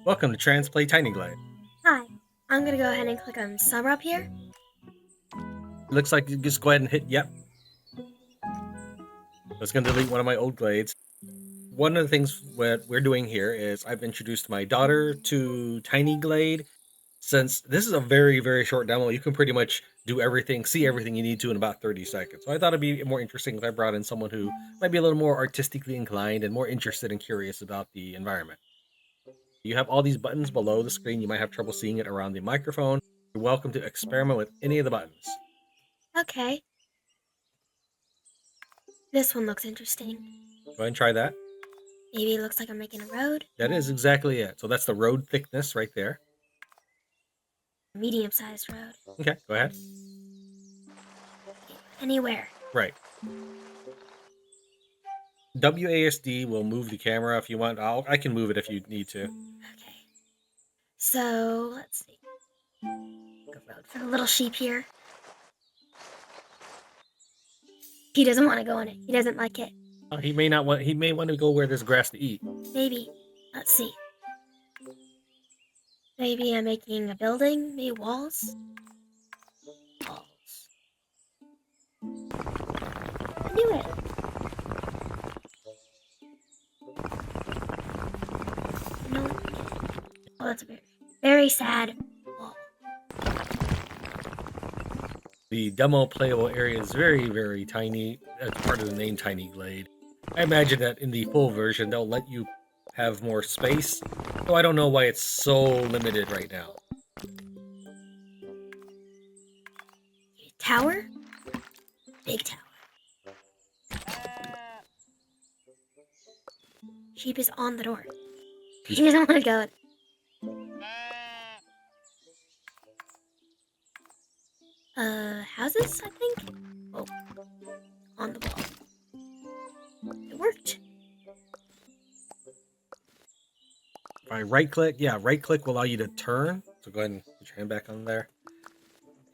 Welcome to Tran's Play Tiny Glade. Hi, I'm gonna go ahead and click on summer up here. It looks like you just go ahead and hit yep. That's going to delete one of my old glades. One of the things what we're doing here is I've introduced my daughter to Tiny Glade. Since this is a very, very short demo, you can pretty much do everything, see everything you need to in about 30 seconds. So I thought it'd be more interesting if I brought in someone who might be a little more artistically inclined and more interested and curious about the environment. You have all these buttons below the screen. You might have trouble seeing it around the microphone. You're welcome to experiment with any of the buttons. Okay. This one looks interesting. Go ahead and try that. Maybe it looks like I'm making a road. That is exactly it. So that's the road thickness right there. Medium-sized road. Okay, go ahead. Anywhere. Right. WASD will move the camera if you want. I can move it if you need to. Okay. So, let's see. Good road for the little sheep here. He doesn't want to go on it. He doesn't like it. He may not want. He may want to go where there's grass to eat. Maybe. Let's see. Maybe I'm making a building. Maybe walls. Walls. I knew it. No. Oh, that's a very, very sad wall. The demo playable area is very, very tiny. That's part of the name Tiny Glade. I imagine that in the full version, they'll let you have more space. So I don't know why it's so limited right now. Tower? Big tower. Sheep is on the door. He doesn't want to go. Houses, I think? Oh, on the wall. It worked. If I right click, yeah, right click will allow you to turn. So go ahead and put your hand back on there.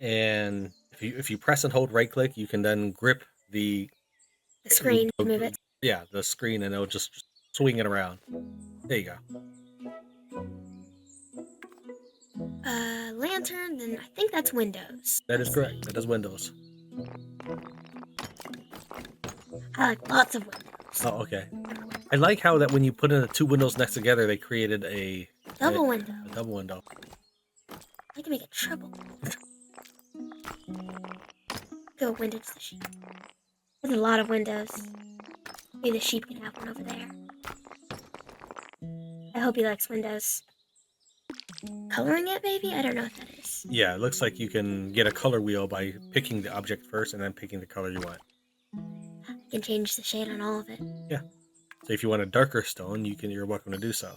And if you press and hold right click, you can then grip the screen to move it. Yeah, the screen, and it'll just swing it around. There you go. Lantern, then I think that's windows. That is correct. That is windows. I like lots of windows. Oh, okay. I like how that when you put in the two windows next together, they created a double window. A double window. I can make it triple. Go window to the sheep. There's a lot of windows. Maybe the sheep can have one over there. I hope he likes windows. Coloring it, maybe? I don't know what that is. Yeah, it looks like you can get a color wheel by picking the object first and then picking the color you want. You can change the shade on all of it. Yeah. So if you want a darker stone, you're welcome to do so.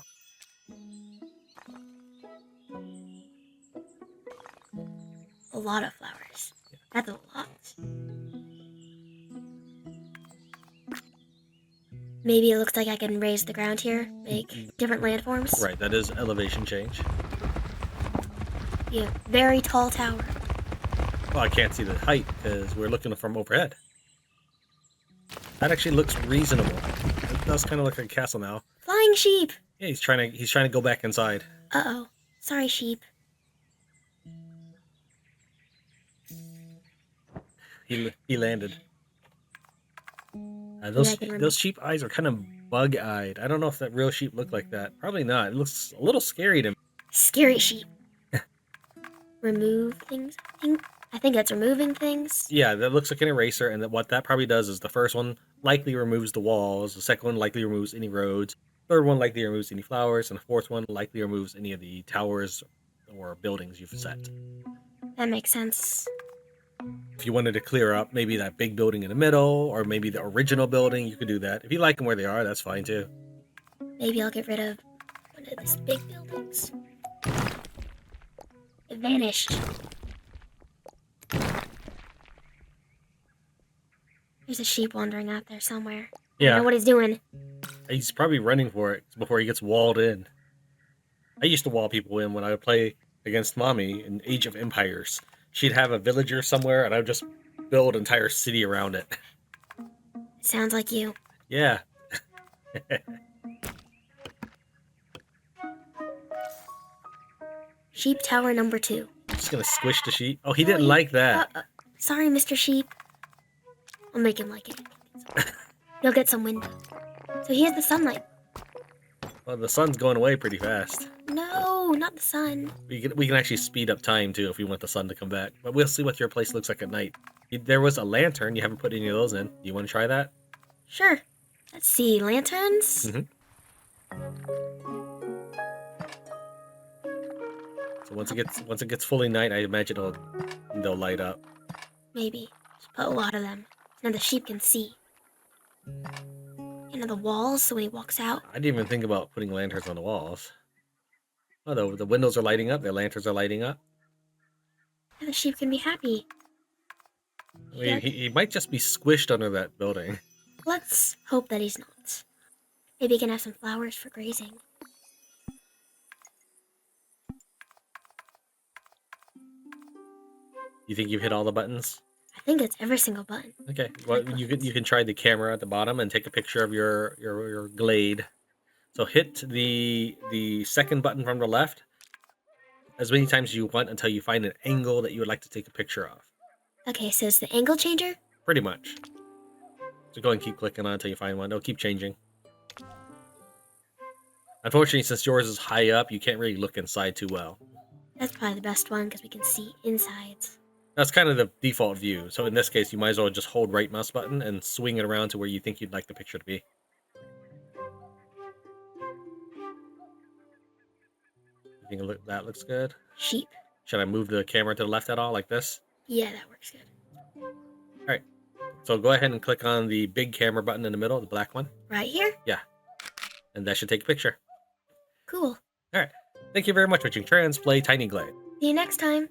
A lot of flowers. Yeah. That's a lot. Maybe it looks like I can raise the ground here, make different landforms. Right, that is elevation change. Yeah, very tall tower. Well, I can't see the height because we're looking from overhead. That actually looks reasonable. It does kind of look like a castle now. Flying sheep. Yeah, he's trying to go back inside. Uh-oh. Sorry, sheep. He landed. Those sheep eyes are kind of bug-eyed. I don't know if that real sheep look like that. Probably not. It looks a little scary to me. Scary sheep. Remove things. I think that's removing things. Yeah, that looks like an eraser, and what that probably does is the first one likely removes the walls, the second one likely removes any roads, third one likely removes any flowers, and the fourth one likely removes any of the towers or buildings you've set. That makes sense. If you wanted to clear up maybe that big building in the middle, or maybe the original building, you could do that. If you like them where they are, that's fine too. Maybe I'll get rid of one of these big buildings. It vanished. There's a sheep wandering out there somewhere. Yeah. I don't know what he's doing. He's probably running for it before he gets walled in. I used to wall people in when I would play against Mommy in Age of Empires. She'd have a villager somewhere, and I would just build an entire city around it. Sounds like you. Yeah. Sheep tower number 2. Just gonna squish the sheep. Oh, he No, didn't like that. Sorry, Mr. Sheep. I'll make him like it. He'll get some window. So here's the sunlight. Well, the sun's going away pretty fast. No, not the sun. We can actually speed up time too if we want the sun to come back. But we'll see what your place looks like at night. There was a lantern. You haven't put any of those in. You want to try that? Sure. Let's see, lanterns. Mm-hmm. So once it gets fully night, I imagine they'll light up. Maybe. Just put a lot of them. Now the sheep can see. And on the walls, so when he walks out. I didn't even think about putting lanterns on the walls. Oh, the windows are lighting up. The lanterns are lighting up. And the sheep can be happy. I mean, he might just be squished under that building. Let's hope that he's not. Maybe he can have some flowers for grazing. You think you've hit all the buttons? I think it's every single button. Okay. Well, you can try the camera at the bottom and take a picture of your Glade. So hit the second button from the left as many times as you want until you find an angle that you would like to take a picture of. Okay, so it's the angle changer? Pretty much. So go and keep clicking on it until you find one. It'll keep changing. Unfortunately, since yours is high up, you can't really look inside too well. That's probably the best one because we can see insides. That's kind of the default view. So in this case, you might as well just hold right mouse button and swing it around to where you think you'd like the picture to be. You think that looks good? Sheep. Should I move the camera to the left at all, like this? Yeah, that works good. Alright. So go ahead and click on the big camera button in the middle, the black one. Right here? Yeah. And that should take a picture. Cool. Alright. Thank you very much for watching Tran's Play Tiny Glade. See you next time.